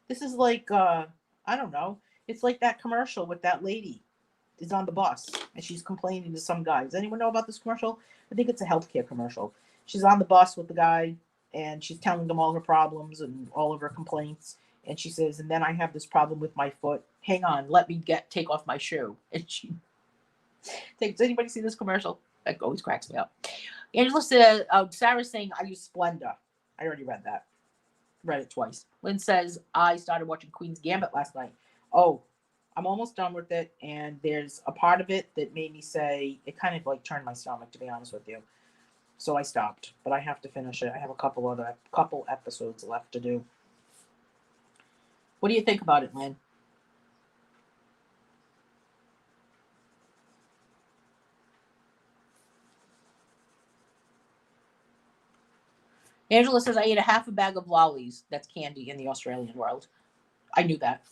This is like, I don't know. It's like that commercial with that lady is on the bus and she's complaining to some guy. Does anyone know about this commercial? I think it's a healthcare commercial. She's on the bus with the guy and she's telling him all her problems and all of her complaints. And she says, and then I have this problem with my foot. Hang on, let me take off my shoe. And she does anybody see this commercial? That always cracks me up. Angela said, Sarah's saying, I use Splenda. I already read that. Read it twice. Lynn says, I started watching Queen's Gambit last night. Oh, I'm almost done with it. And there's a part of it that made me say, it kind of like turned my stomach, to be honest with you. So I stopped, but I have to finish it. I have a couple episodes left to do. What do you think about it, Lynn? Angela says, I ate a half a bag of lollies. That's candy in the Australian world. I knew that.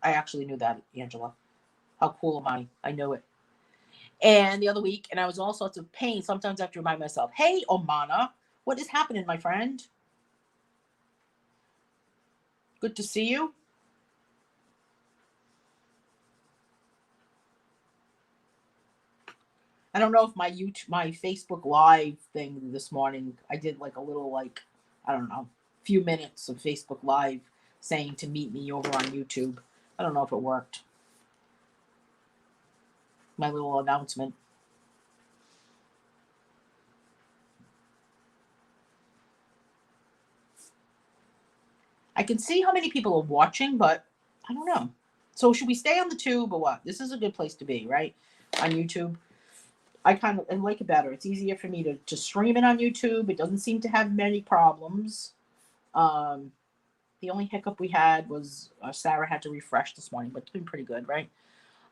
I actually knew that, Angela. How cool am I? I knew it. And the other week, and I was all sorts of pain. Sometimes I have to remind myself, hey, Omana, what is happening, my friend? Good to see you. I don't know if my my Facebook Live thing this morning, I did like a little like, I don't know, few minutes of Facebook Live saying to meet me over on YouTube. I don't know if it worked. My little announcement. I can see how many people are watching, but I don't know. So should we stay on the tube or what? This is a good place to be, right? On YouTube. I kind of and like it better. It's easier for me to stream it on YouTube. It doesn't seem to have many problems. Um, the only hiccup we had was Sarah had to refresh this morning, but it's been pretty good, right?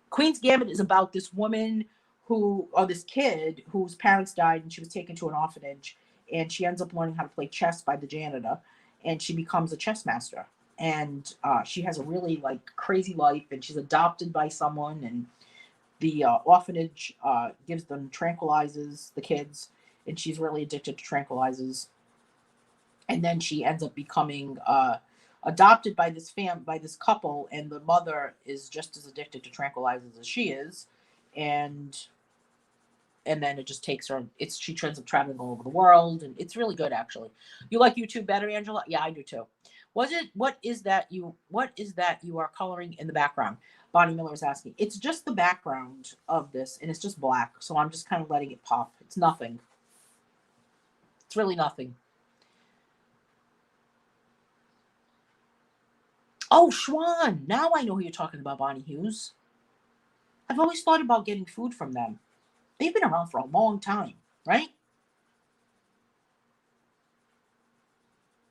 Queen's Gambit is about this woman who, or this kid whose parents died and she was taken to an orphanage, and she ends up learning how to play chess by the janitor, and she becomes a chess master. And she has a really like crazy life, and she's adopted by someone, and the orphanage gives them tranquilizers, the kids, and she's really addicted to tranquilizers. And then she ends up becoming adopted by by this couple, and the mother is just as addicted to tranquilizers as she is, and then it just takes her. It's she ends up traveling all over the world, and it's really good actually. You like YouTube better, Angela? Yeah, I do too. Was it? What is that you? What is that you are coloring in the background? Bonnie Miller is asking. It's just the background of this, and it's just black, so I'm just kind of letting it pop. It's nothing. It's really nothing. Oh, Schwan. Now I know who you're talking about, Bonnie Hughes. I've always thought about getting food from them. They've been around for a long time, right?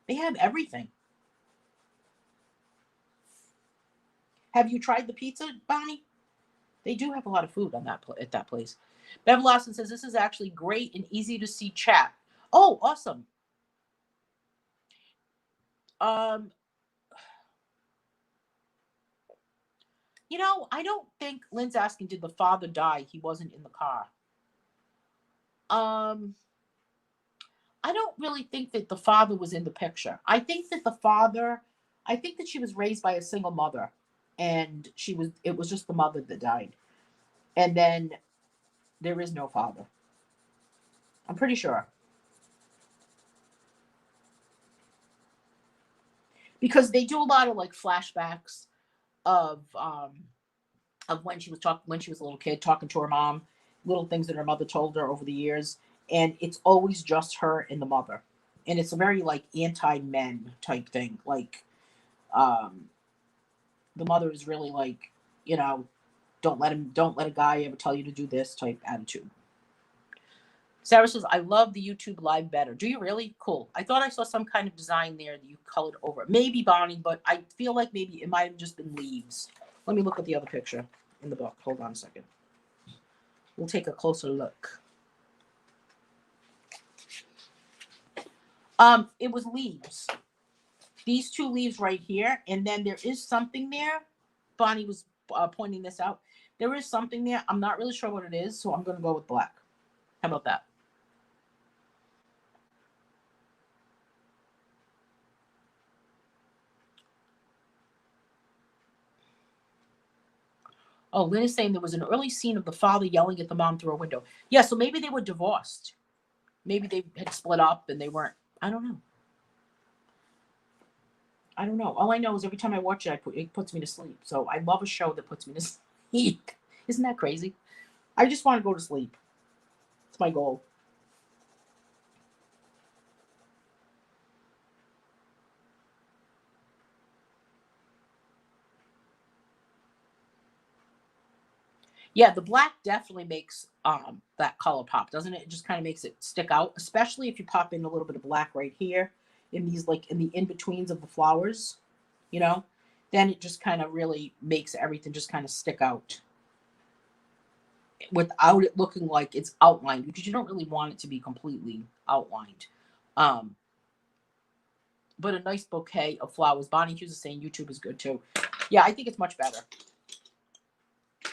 They have everything. Have you tried the pizza, Bonnie? They do have a lot of food on at that place. Bev Lawson says this is actually great and easy to see chat. Oh, awesome. Um, I don't think Lynn's asking, did the father die? He wasn't in the car. Um, I don't really think that the father was in the picture. I think that she was raised by a single mother, and it was just the mother that died. And then there is no father. I'm pretty sure. Because they do a lot of like flashbacks of when when she was a little kid talking to her mom, little things that her mother told her over the years, and it's always just her and the mother. And it's a very like anti-men type thing. Like um the mother is really like, you know, don't let a guy ever tell you to do this type attitude. Sarah says, I love the YouTube live better. Do you really? Cool. I thought I saw some kind of design there that you colored over. Maybe Bonnie, but I feel like maybe it might have just been leaves. Let me look at the other picture in the book. Hold on a second. We'll take a closer look. It was leaves. These two leaves right here, and then there is something there. Bonnie was pointing this out. There is something there. I'm not really sure what it is, so I'm going to go with black. How about that? Oh, Lynn is saying there was an early scene of the father yelling at the mom through a window. Yeah, so maybe they were divorced. Maybe they had split up and they weren't. I don't know. I don't know. All I know is every time I watch it, it puts me to sleep. So I love a show that puts me to sleep. Isn't that crazy? I just want to go to sleep. It's my goal. Yeah, the black definitely makes that color pop, doesn't it? It just kind of makes it stick out, especially if you pop in a little bit of black right here in these like in the in-betweens of the flowers, you know? Then it just kind of really makes everything just kind of stick out without it looking like it's outlined, because you don't really want it to be completely outlined. Um, but a nice bouquet of flowers. Bonnie Hughes is saying YouTube is good too. Yeah, I think it's much better.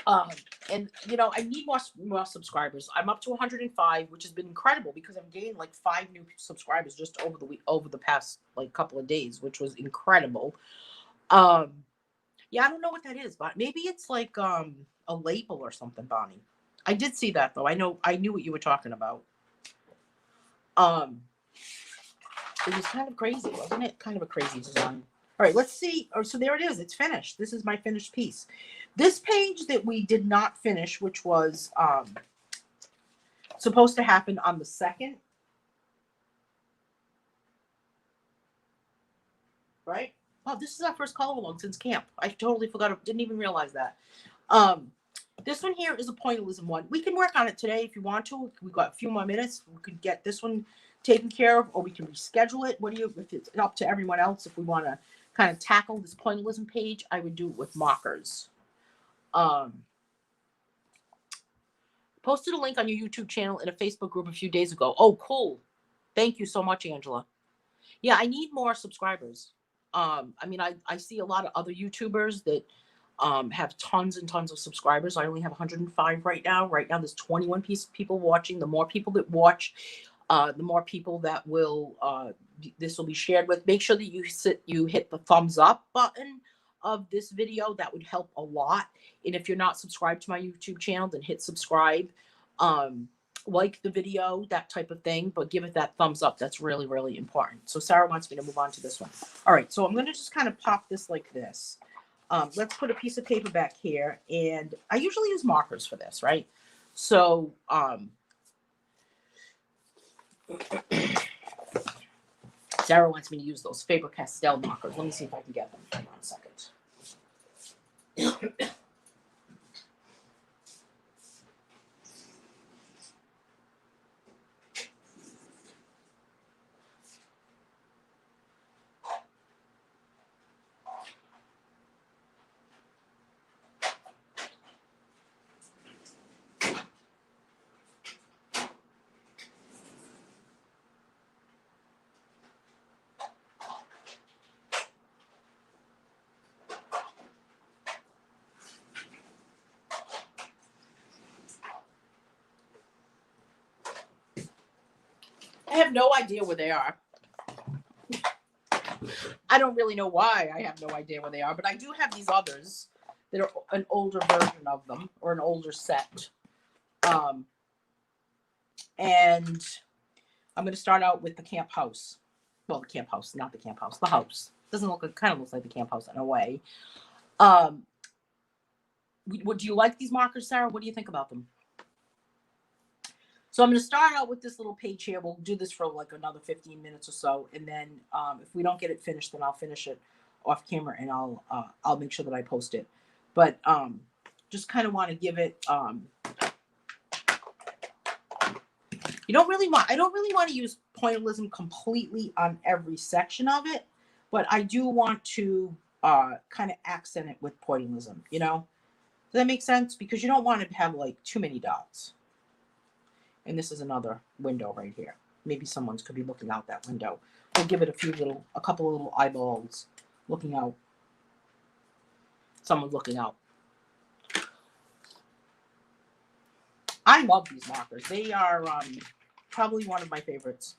Um, and I need more subscribers. I'm up to 105, which has been incredible because I've gained like 5 new subscribers just over the past like couple of days, which was incredible. Yeah, I don't know what that is, but maybe it's like a label or something, Bonnie. I did see that though. I knew what you were talking about. It was kind of crazy, wasn't it? Kind of a crazy design. All right, let's see. Oh, so there it is. It's finished. This is my finished piece. This page that we did not finish, which was supposed to happen on the 2nd, right? Oh, this is our first color along since camp. I totally forgot. Didn't even realize that. This one here is a pointillism one. We can work on it today if you want to. We've got a few more minutes. We could get this one taken care of, or we can reschedule it. What do you? If it's up to everyone else, if we want to kind of tackle this pointillism page, I would do it with markers. Posted a link on your YouTube channel in a Facebook group a few days ago. Oh, cool. Thank you so much, Angela. Yeah, I need more subscribers. I mean, I see a lot of other YouTubers that have tons and tons of subscribers. I only have 105 right now. Right now, there's 21 people watching. The more people that watch, the more people that will this will be shared with. Make sure that you hit the thumbs up button of this video. That would help a lot. And if you're not subscribed to my YouTube channel, then hit subscribe. Like the video, that type of thing, but give it that thumbs up. That's really, really important. So Sarah wants me to move on to this one. All right, so I'm going to just kind of pop this like this. Let's put a piece of paper back here, and I usually use markers for this, right? So Sarah wants me to use those Faber-Castell markers. Let me see if I can get them. Hang on a second. I have no idea where they are. I don't really know why I have no idea where they are, but I do have these others that are an older version of them, or an older set. And I'm going to start out with the camp house. Well, the camp house, not the camp house, the house. Doesn't look, it kind of looks like the camp house in a way. Do you like these markers, Sarah? What do you think about them? So I'm going to start out with this little page here. We'll do this for like another 15 minutes or so. And then if we don't get it finished, then I'll finish it off camera, and I'll make sure that I post it. But just kind of want to give it, I don't really want to use pointillism completely on every section of it, but I do want to kind of accent it with pointillism, you know? Does that make sense? Because you don't want to have like too many dots. And this is another window right here. Maybe someone could be looking out that window. We'll give it a couple of little eyeballs looking out. Someone looking out. I love these markers. They are probably one of my favorites.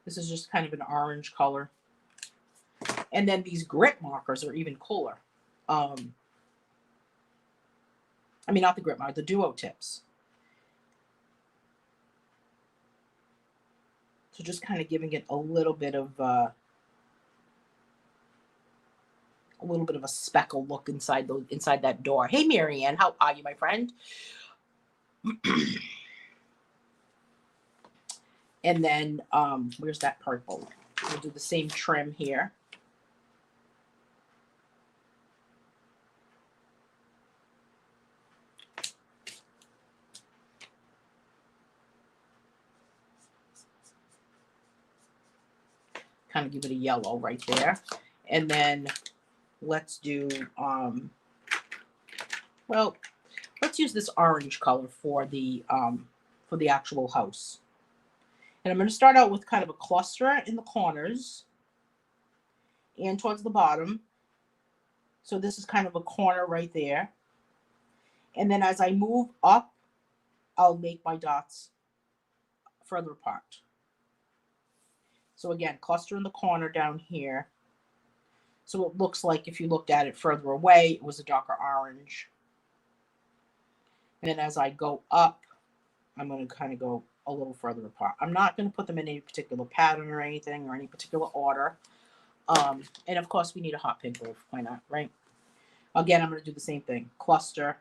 This is just kind of an orange color. And then these grit markers are even cooler. I mean, not the grit marker, the duo tips. So just kind of giving it a little bit of a speckle look inside that door. Hey, Marianne, how are you, my friend? And then where's that purple? We'll do the same trim here. Kind of give it a yellow right there. And then let's do, well, let's use this orange color for the actual house. And I'm going to start out with kind of a cluster in the corners and towards the bottom. So this is kind of a corner right there. And then as I move up, I'll make my dots further apart. So again, cluster in the corner down here. So it looks like if you looked at it further away, it was a darker orange. And then as I go up, I'm going to kind of go a little further apart. I'm not going to put them in any particular pattern or anything or any particular order. And of course, we need a hot pink roof. Why not, right? Again, I'm going to do the same thing. Cluster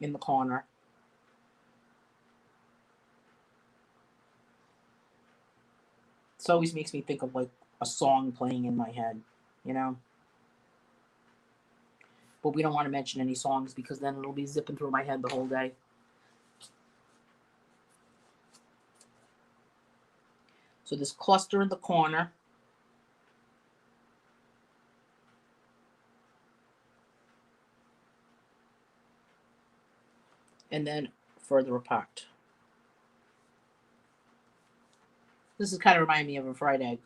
in the corner. This always makes me think of like a song playing in my head, you know? But we don't want to mention any songs because then it'll be zipping through my head the whole day. So this cluster in the corner. And then further apart. This is kind of reminding me of a fried egg.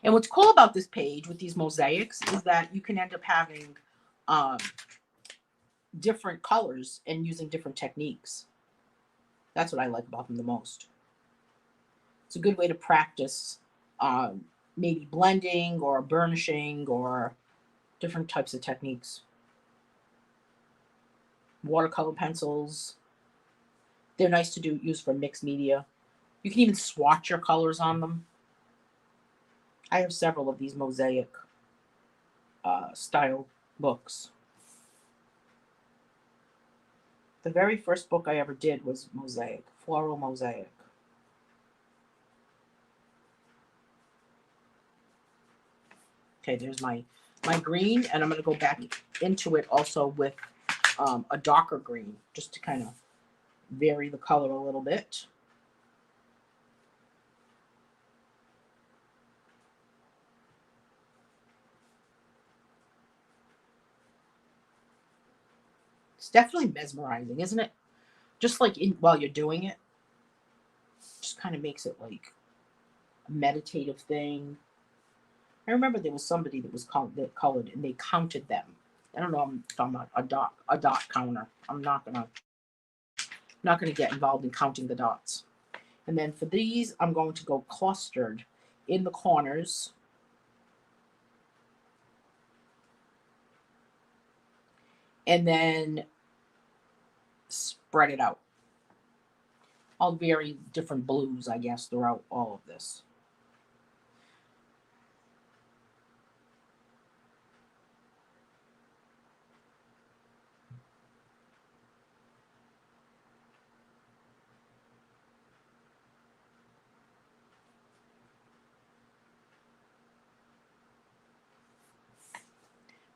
And what's cool about this page with these mosaics is that you can end up having different colors and using different techniques. That's what I like about them the most. It's a good way to practice maybe blending or burnishing or different types of techniques. Watercolor pencils. They're nice to use for mixed media. You can even swatch your colors on them. I have several of these mosaic style books. The very first book I ever did was mosaic, floral mosaic. Okay, there's my green, and I'm going to go back into it also with a darker green, just to kind of vary the color a little bit. It's definitely mesmerizing, isn't it? Just like while you're doing it, just kind of makes it like a meditative thing. I remember there was somebody that was that colored, and they counted them. I don't know if I'm a dot counter. I'm not gonna get involved in counting the dots. And then for these, I'm going to go clustered in the corners. And then spread it out. I'll vary different blues, I guess, throughout all of this.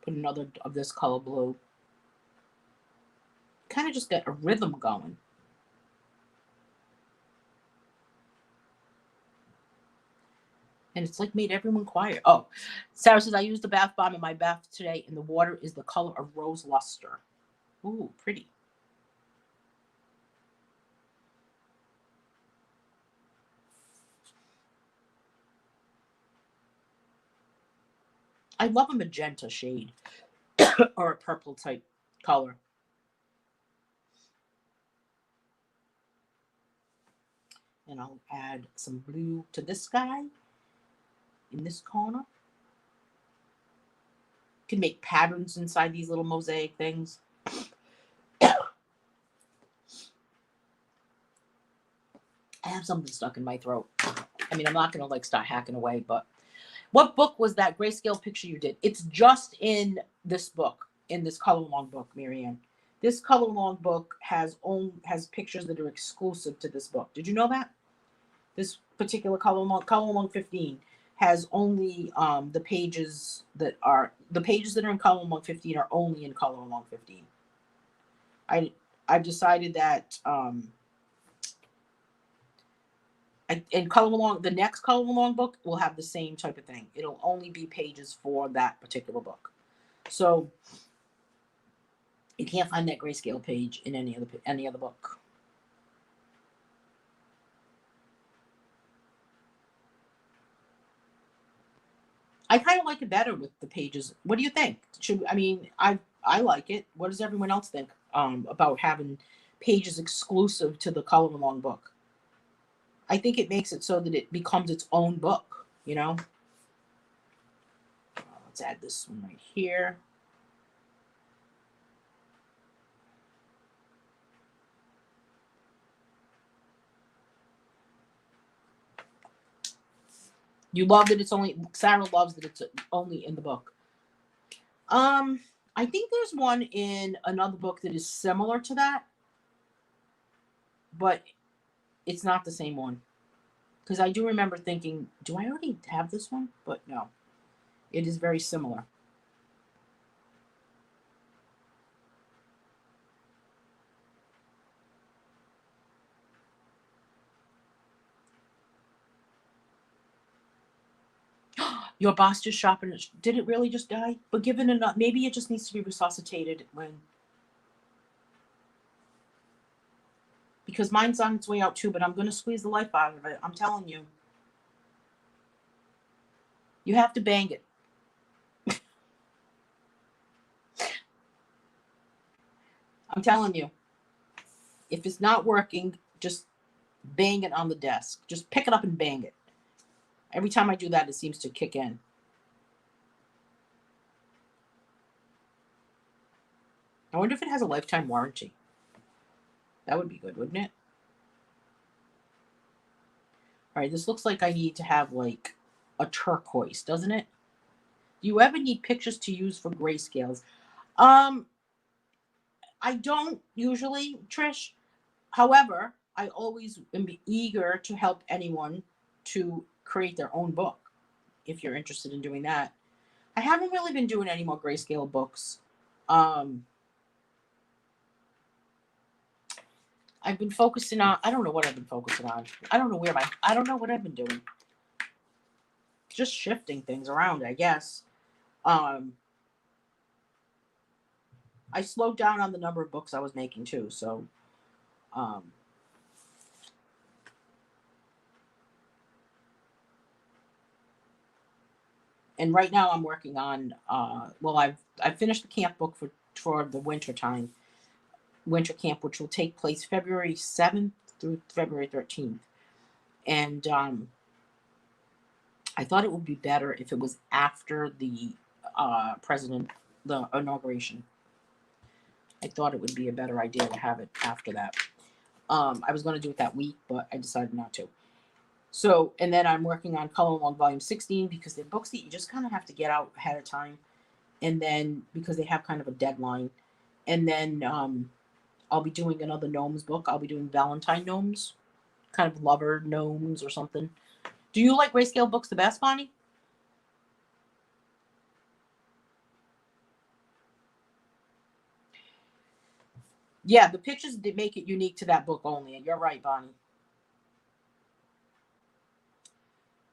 Put another of this color blue. Kind of just get a rhythm going. And it's like made everyone quiet. Oh, Sarah says, I used the bath bomb in my bath today, and the water is the color of rose luster. Ooh, pretty. I love a magenta shade or a purple type color. And I'll add some blue to this guy in this corner. You can make patterns inside these little mosaic things. I have something stuck in my throat. I mean, I'm not gonna like start hacking away, but what book was that grayscale picture you did? It's just in this book, in this color long book, Marianne. This color long book has pictures that are exclusive to this book. Did you know that? This particular color long 15 has only the pages that are in color long 15 are only in color long 15. I've decided that in color long, the next color long book will have the same type of thing. It'll only be pages for that particular book. So you can't find that grayscale page in any other book. I kind of like it better with the pages. What do you think? I mean, I like it. What does everyone else think about having pages exclusive to the color along book? I think it makes it so that it becomes its own book, you know? Let's add this one right here. You love that it's only, Sarah loves that it's only in the book. Um, I think there's one in another book that is similar to that, but it's not the same one. Because I do remember thinking, do I already have this one? But no, it is very similar. Your boss just shopping. Did it really just die? But given enough, maybe it just needs to be resuscitated when. Because mine's on its way out too, but I'm going to squeeze the life out of it. I'm telling you. You have to bang it. I'm telling you. If it's not working, just bang it on the desk. Just pick it up and bang it. Every time I do that, it seems to kick in. I wonder if it has a lifetime warranty. That would be good, wouldn't it? All right, this looks like I need to have like a turquoise, doesn't it? Do you ever need pictures to use for grayscales? Um, I don't usually, Trish. However, I always am eager to help anyone to create their own book if you're interested in doing that. I haven't really been doing any more grayscale books. Um, I've been focusing on, I don't know what I've been focusing on. I don't know what I've been doing. Just shifting things around, I guess. Um, I slowed down on the number of books I was making too. So, um, and right now I'm working on, well, I've finished the camp book for the winter camp, which will take place February 7th through February 13th. And I thought it would be better if it was after the the inauguration. I thought it would be a better idea to have it after that. I was going to do it that week, but I decided not to. So, and then I'm working on Color Along Volume 16 because they're books that you just kind of have to get out ahead of time. And then because they have kind of a deadline. And then I'll be doing another gnomes book. I'll be doing Valentine gnomes, kind of lover gnomes or something. Do you like grayscale books the best, Bonnie? Yeah, the pictures did make it unique to that book only. You're right, Bonnie.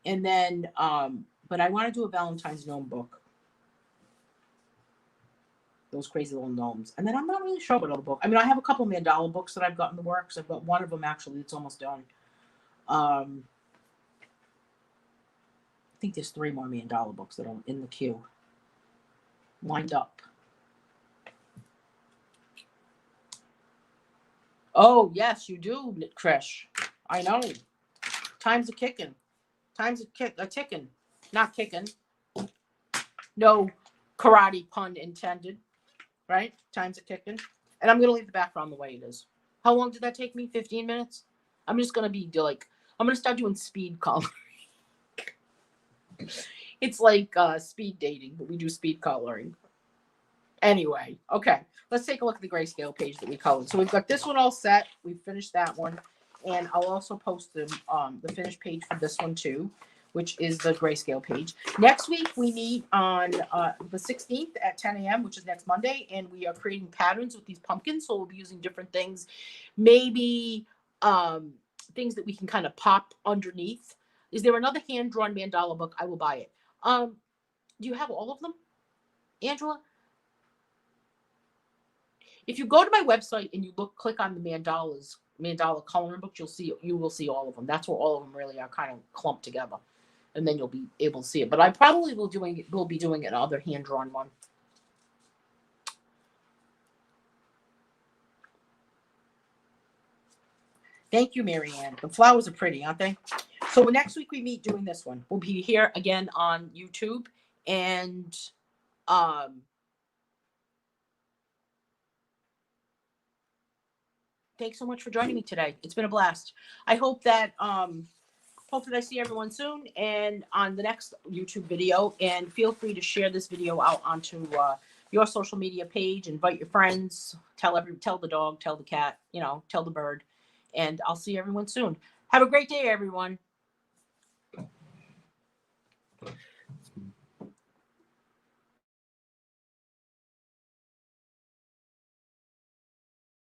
And then, but I want to do a Valentine's gnome book. Those crazy little gnomes. And then I'm not really sure what other book. I mean, I have a couple mandala books that I've got in the works. I've got one of them actually that's almost done. I think there's 3 more mandala books that are in the queue, lined up. Oh yes, you do, Krish. I know. Time's a kicking. Time's a ticking. Not kicking. No karate pun intended. Right? Time's a kicking. And I'm gonna leave the background the way it is. How long did that take me? 15 minutes? I'm just gonna be like, I'm gonna start doing speed coloring. It's like speed dating, but we do speed coloring. Anyway, okay. Let's take a look at the grayscale page that we colored. So we've got this one all set. We've finished that one. And I'll also post the finished page for this one too, which is the grayscale page. Next week, we meet on the 16th at 10 a.m., which is next Monday. And we are creating patterns with these pumpkins. So we'll be using different things. Maybe things that we can kind of pop underneath. Is there another hand-drawn mandala book? I will buy it. Do you have all of them, Angela? If you go to my website and you click on the mandala coloring book, you will see all of them. That's where all of them really are kind of clumped together. and then you'll be able to see it. But I probably will be doing another hand drawn one. Thank you, Marianne. The flowers are pretty, aren't they? So next week we meet doing this one. We'll be here again on YouTube, and thanks so much for joining me today. It's been a blast. I hope that I see everyone soon and on the next YouTube video. And feel free to share this video out onto your social media page. Invite your friends. Tell the dog, tell the cat, tell the bird. And I'll see everyone soon. Have a great day, everyone.